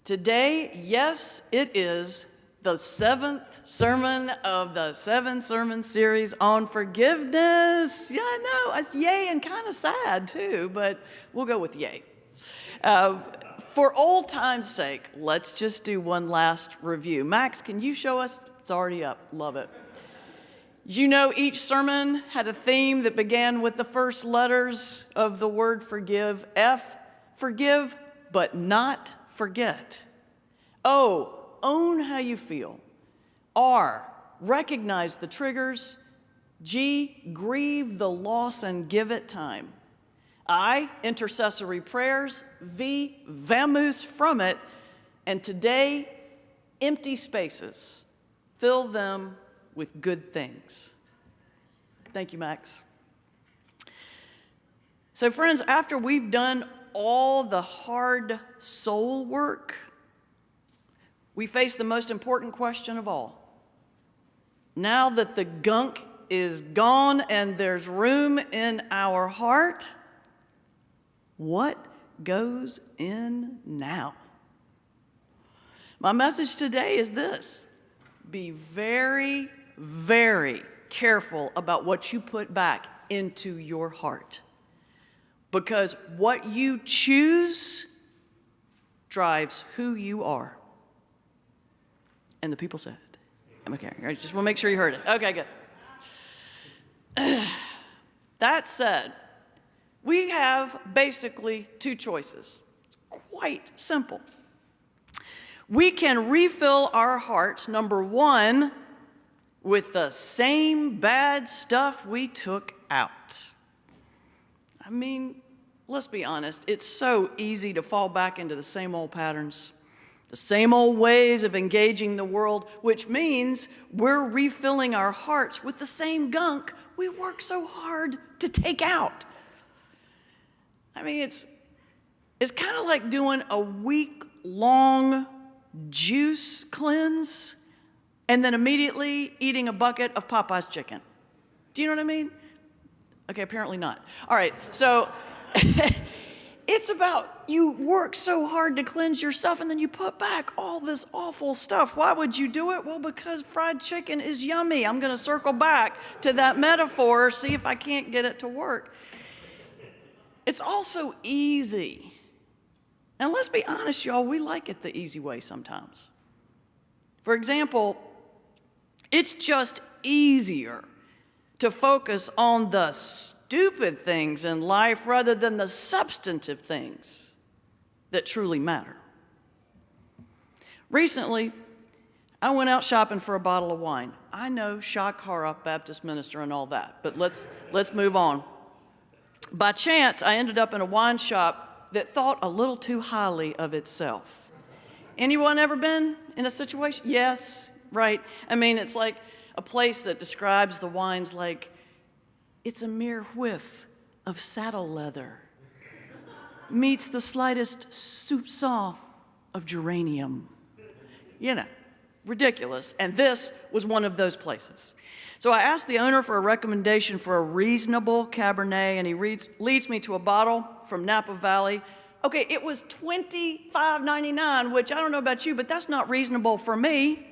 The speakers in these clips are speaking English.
Today, yes, it is the 7th sermon of the 7-sermon series on forgiveness. Yeah, I know, it's yay and kind of sad too, but we'll go with yay. For old time's sake, let's just do one last review. Max, can you show us? It's already up, love it. You know, each sermon had a theme that began with the first letters of the word forgive. F, forgive, but not forget. O, own how you feel. R, recognize the triggers. G, grieve the loss and give it time. I, intercessory prayers. V, vamoose from it. And today, empty spaces. Fill them with good things. Thank you, Max. So friends, after we've done all the hard soul work, we face the most important question of all. Now that the gunk is gone and there's room in our heart, what goes in now? My message today is this: be very, very careful about what you put back into your heart. Because what you choose drives who you are. And the people said, okay, I just want to make sure you heard it. Okay, good. That said, we have basically two choices. It's quite simple. We can refill our hearts, number one, with the same bad stuff we took out. I mean, let's be honest, it's so easy to fall back into the same old patterns, the same old ways of engaging the world, which means we're refilling our hearts with the same gunk we work so hard to take out. I mean, it's kind of like doing a week-long juice cleanse and then immediately eating a bucket of Popeye's chicken. Do you know what I mean? Okay, apparently not. All right, so it's about you work so hard to cleanse yourself and then you put back all this awful stuff. Why would you do it? Well, because fried chicken is yummy. I'm going to circle back to that metaphor, see if I can't get it to work. It's also easy. And let's be honest, y'all, we like it the easy way sometimes. For example, it's just easier to focus on the stupid things in life rather than the substantive things that truly matter. Recently, I went out shopping for a bottle of wine. I know, shock, horror, Baptist minister and all that, but let's move on. By chance, I ended up in a wine shop that thought a little too highly of itself. Anyone ever been in a situation? Yes, right. I mean, it's like a place that describes the wines like, it's a mere whiff of saddle leather, meets the slightest soupçon of geranium. You know, ridiculous. And this was one of those places. So I asked the owner for a recommendation for a reasonable Cabernet, and he leads me to a bottle from Napa Valley. Okay, it was $25.99, which I don't know about you, but that's not reasonable for me.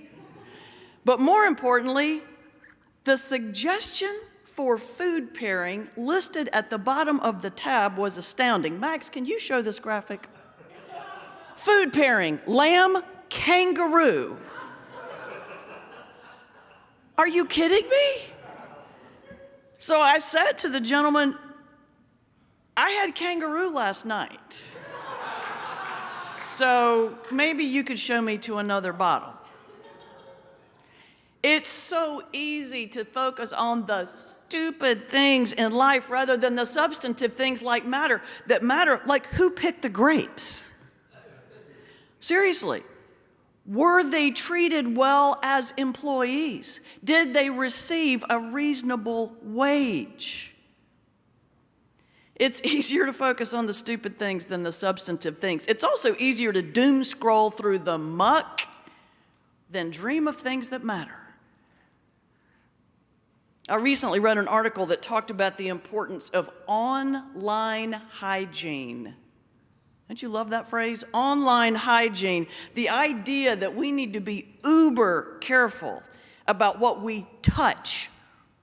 But more importantly, the suggestion for food pairing listed at the bottom of the tab was astounding. Max, can you show this graphic? Food pairing, lamb, kangaroo. Are you kidding me? So I said to the gentleman, I had kangaroo last night. So maybe you could show me to another bottle. It's so easy to focus on the stupid things in life rather than the substantive things that matter, like who picked the grapes? Seriously. Were they treated well as employees? Did they receive a reasonable wage? It's easier to focus on the stupid things than the substantive things. It's also easier to doom scroll through the muck than dream of things that matter. I recently read an article that talked about the importance of online hygiene. Don't you love that phrase? Online hygiene. The idea that we need to be uber careful about what we touch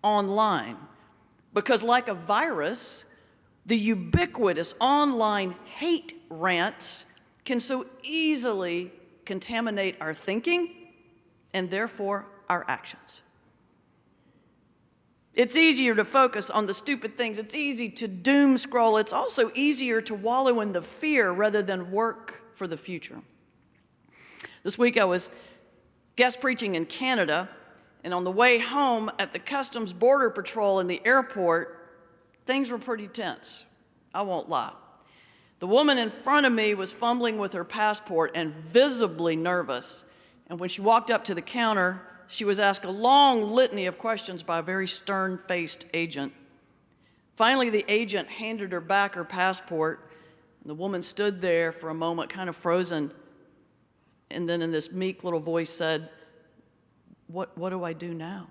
online. Because like a virus, the ubiquitous online hate rants can so easily contaminate our thinking and therefore our actions. It's easier to focus on the stupid things. It's easy to doom scroll. It's also easier to wallow in the fear rather than work for the future. This week I was guest preaching in Canada, and on the way home at the Customs Border Patrol in the airport, things were pretty tense. I won't lie. The woman in front of me was fumbling with her passport and visibly nervous. And when she walked up to the counter, she was asked a long litany of questions by a very stern-faced agent. Finally, the agent handed her back her passport, and the woman stood there for a moment, kind of frozen, and then in this meek little voice said, What do I do now?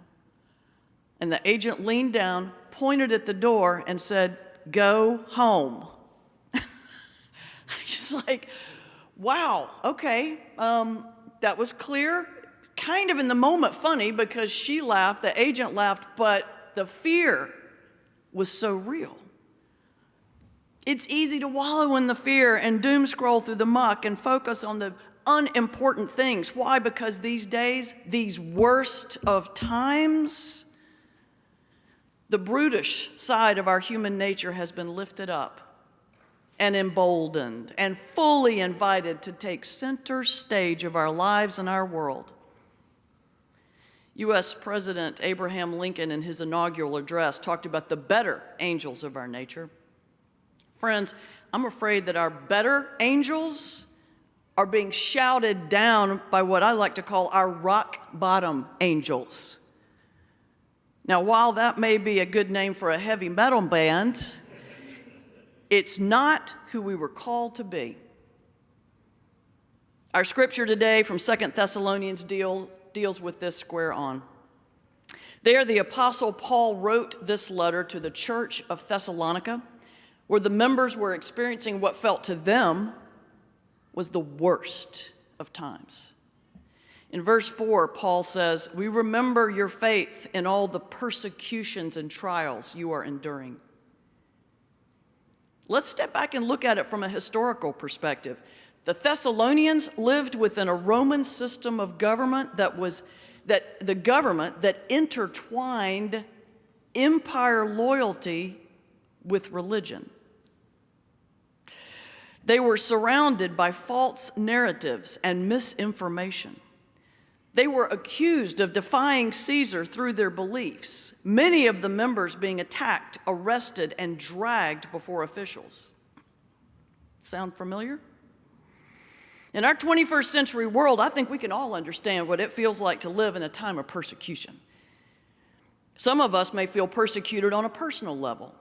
And the agent leaned down, pointed at the door, and said, "Go home." Just like, wow, okay, that was clear. Kind of in the moment funny because she laughed, the agent laughed, but the fear was so real. It's easy to wallow in the fear and doom scroll through the muck and focus on the unimportant things. Why? Because these days, these worst of times, the brutish side of our human nature has been lifted up and emboldened and fully invited to take center stage of our lives and our world. U.S. President Abraham Lincoln, in his inaugural address, talked about the better angels of our nature. Friends, I'm afraid that our better angels are being shouted down by what I like to call our rock bottom angels. Now, while that may be a good name for a heavy metal band, it's not who we were called to be. Our scripture today from 2 Thessalonians deals with this square on. There, the Apostle Paul wrote this letter to the church of Thessalonica, where the members were experiencing what felt to them was the worst of times. In verse 4, Paul says, "We remember your faith in all the persecutions and trials you are enduring." Let's step back and look at it from a historical perspective. The Thessalonians lived within a Roman system of government that intertwined empire loyalty with religion. They were surrounded by false narratives and misinformation. They were accused of defying Caesar through their beliefs, many of the members being attacked, arrested, and dragged before officials. Sound familiar? In our 21st century world, I think we can all understand what it feels like to live in a time of persecution. Some of us may feel persecuted on a personal level,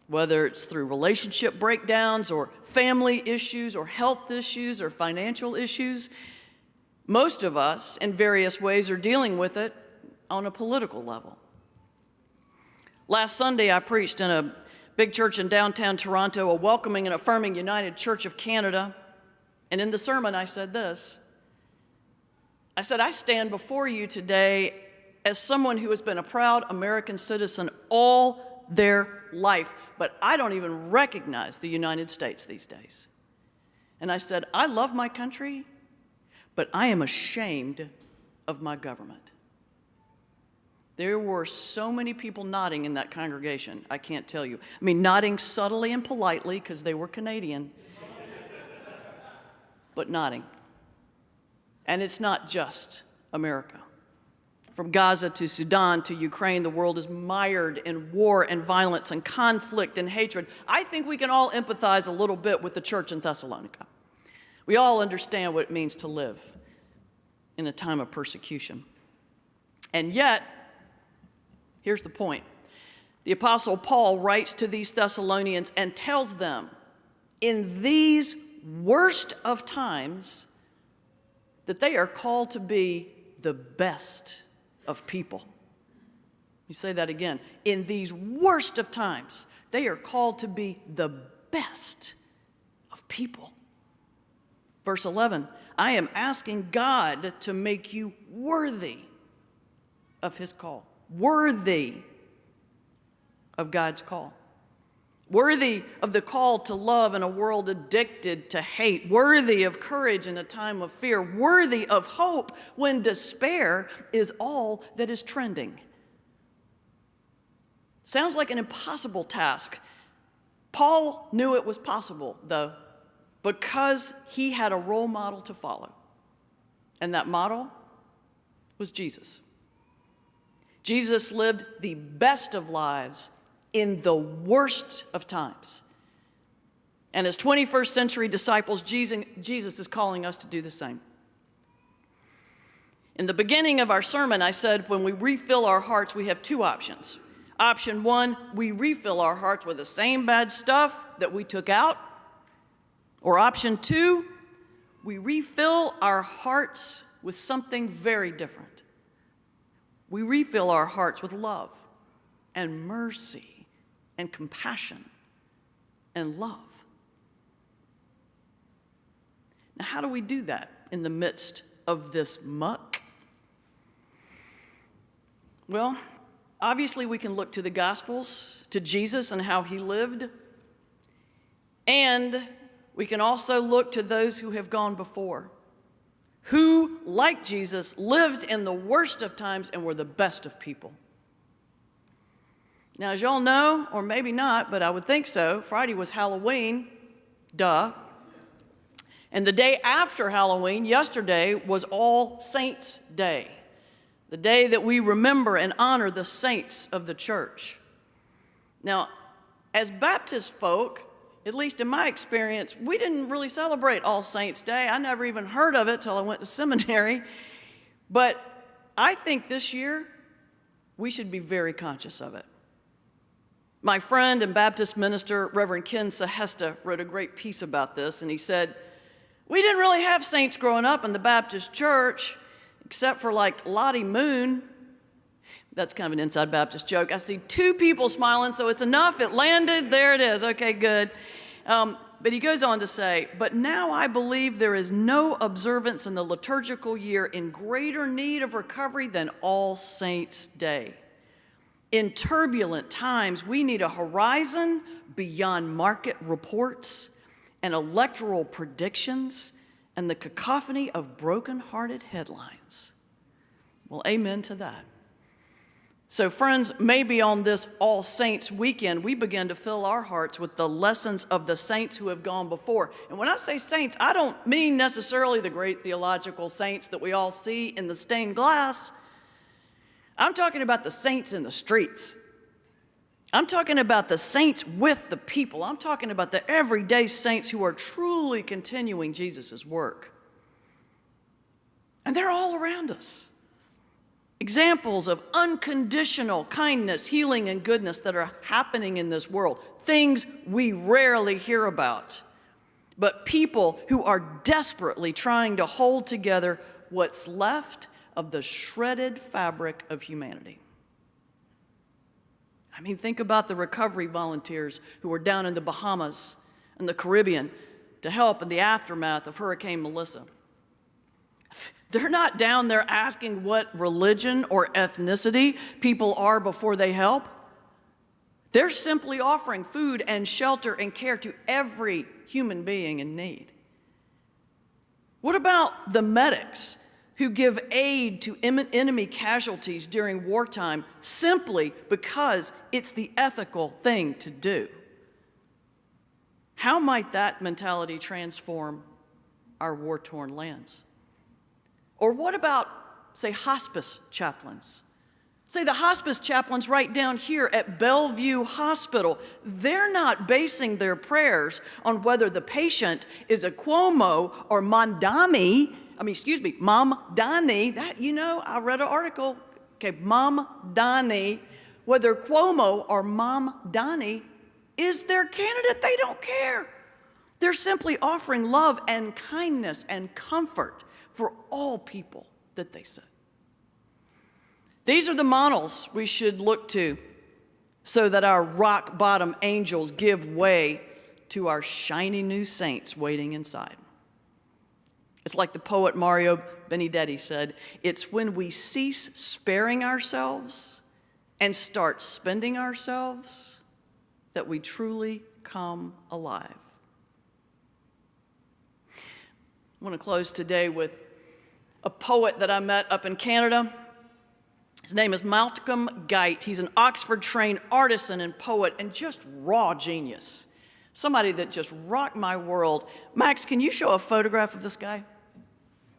whether it's through relationship breakdowns or family issues or health issues or financial issues. Most of us, in various ways, are dealing with it on a political level. Last Sunday, I preached in a big church in downtown Toronto, a welcoming and affirming United Church of Canada. And in the sermon, I said this. I said, I stand before you today as someone who has been a proud American citizen all their life, but I don't even recognize the United States these days. And I said, I love my country, but I am ashamed of my government. There were so many people nodding in that congregation, I can't tell you. I mean, nodding subtly and politely because they were Canadian, but nodding. And it's not just America. From Gaza to Sudan to Ukraine, the world is mired in war and violence and conflict and hatred. I think we can all empathize a little bit with the church in Thessalonica. We all understand what it means to live in a time of persecution. And yet, here's the point. The Apostle Paul writes to these Thessalonians and tells them, in these worst of times, that they are called to be the best of people. Let me say that again. In these worst of times, they are called to be the best of people. Verse 11, I am asking God to make you worthy of his call. Worthy of God's call. Worthy of the call to love in a world addicted to hate. Worthy of courage in a time of fear. Worthy of hope when despair is all that is trending. Sounds like an impossible task. Paul knew it was possible, though, because he had a role model to follow. And that model was Jesus. Jesus lived the best of lives in the worst of times. And as 21st century disciples, Jesus is calling us to do the same. In the beginning of our sermon, I said when we refill our hearts, we have two options. Option one, we refill our hearts with the same bad stuff that we took out. Or option two, we refill our hearts with something very different. We refill our hearts with love and mercy and compassion and love. Now, how do we do that in the midst of this muck? Well, obviously we can look to the Gospels, to Jesus and how he lived, and we can also look to those who have gone before, who, like Jesus, lived in the worst of times and were the best of people. Now, as y'all know, or maybe not, but I would think so, Friday was Halloween, duh. And the day after Halloween, yesterday, was All Saints' Day, the day that we remember and honor the saints of the church. Now, as Baptist folk, at least in my experience, we didn't really celebrate All Saints' Day. I never even heard of it till I went to seminary. But I think this year, we should be very conscious of it. My friend and Baptist minister, Reverend Ken Sahesta, wrote a great piece about this, and he said, we didn't really have saints growing up in the Baptist church, except for like Lottie Moon. That's kind of an inside Baptist joke. I see two people smiling, so it's enough. It landed. There it is. Okay, good. But he goes on to say, but now I believe there is no observance in the liturgical year in greater need of recovery than All Saints' Day. In turbulent times, we need a horizon beyond market reports and electoral predictions and the cacophony of broken-hearted headlines. Well, amen to that. So friends, maybe on this All Saints weekend, we begin to fill our hearts with the lessons of the saints who have gone before. And when I say saints, I don't mean necessarily the great theological saints that we all see in the stained glass. I'm talking about the saints in the streets. I'm talking about the saints with the people. I'm talking about the everyday saints who are truly continuing Jesus' work. And they're all around us. Examples of unconditional kindness, healing, and goodness that are happening in this world. Things we rarely hear about. But people who are desperately trying to hold together what's left of the shredded fabric of humanity. I mean, think about the recovery volunteers who were down in the Bahamas and the Caribbean to help in the aftermath of Hurricane Melissa. They're not down there asking what religion or ethnicity people are before they help. They're simply offering food and shelter and care to every human being in need. What about the medics who give aid to enemy casualties during wartime simply because it's the ethical thing to do? How might that mentality transform our war-torn lands? Or what about, say, hospice chaplains? Say the hospice chaplains right down here at Bellevue Hospital, they're not basing their prayers on whether the patient is a Cuomo or Mamdani. That, I read an article, okay, Mamdani, whether Cuomo or Mamdani is their candidate, they don't care. They're simply offering love and kindness and comfort for all people that they serve. These are the models we should look to so that our rock-bottom angels give way to our shiny new saints waiting inside. It's like the poet Mario Benedetti said, it's when we cease sparing ourselves and start spending ourselves that we truly come alive. I want to close today with a poet that I met up in Canada. His name is Malcolm Guite. He's an Oxford-trained artisan and poet and just raw genius. Somebody that just rocked my world. Max, can you show a photograph of this guy?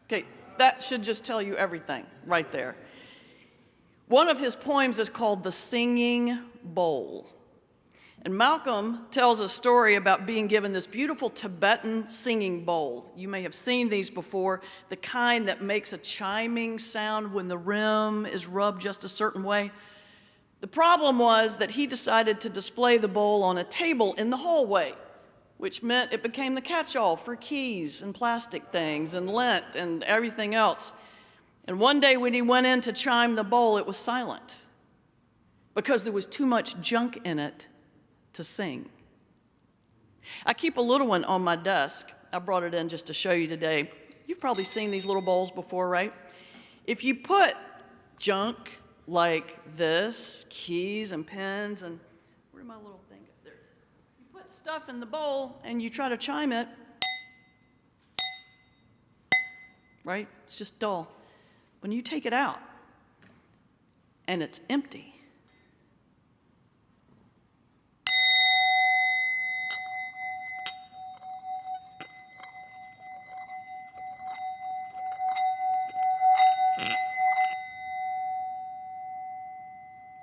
Okay, that should just tell you everything right there. One of his poems is called The Singing Bowl. And Malcolm tells a story about being given this beautiful Tibetan singing bowl. You may have seen these before, the kind that makes a chiming sound when the rim is rubbed just a certain way. The problem was that he decided to display the bowl on a table in the hallway, which meant it became the catch-all for keys and plastic things and lint and everything else. And one day when he went in to chime the bowl, it was silent because there was too much junk in it to sing. I keep a little one on my desk. I brought it in just to show you today. You've probably seen these little bowls before, right? If you put junk like this, keys and pens, and where'd my little thing go? There it is. You put stuff in the bowl and you try to chime it, right? It's just dull. When you take it out and it's empty,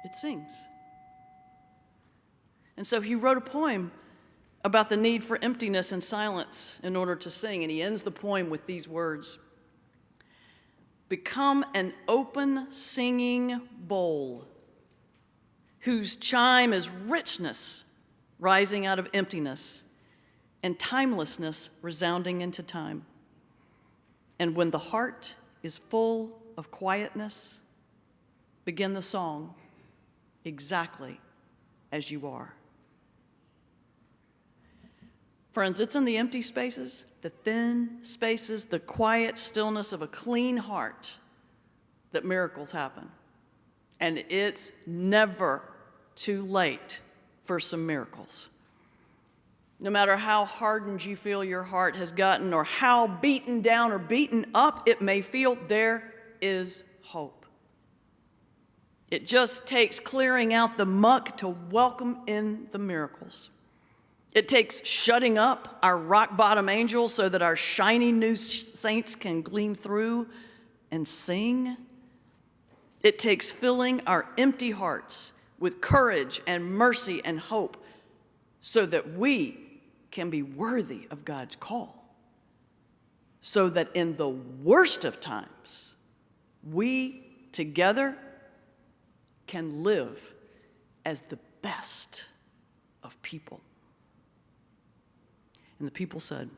it sings. And so he wrote a poem about the need for emptiness and silence in order to sing. And he ends the poem with these words: become an open singing bowl whose chime is richness rising out of emptiness and timelessness resounding into time. And when the heart is full of quietness, begin the song exactly as you are. Friends, it's in the empty spaces, the thin spaces, the quiet stillness of a clean heart that miracles happen. And it's never too late for some miracles. No matter how hardened you feel your heart has gotten or how beaten down or beaten up it may feel, there is hope. It just takes clearing out the muck to welcome in the miracles. It takes shutting up our rock-bottom angels so that our shiny new saints can gleam through and sing. It takes filling our empty hearts with courage and mercy and hope so that we can be worthy of God's call. So that in the worst of times, we together can live as the best of people. And the people said,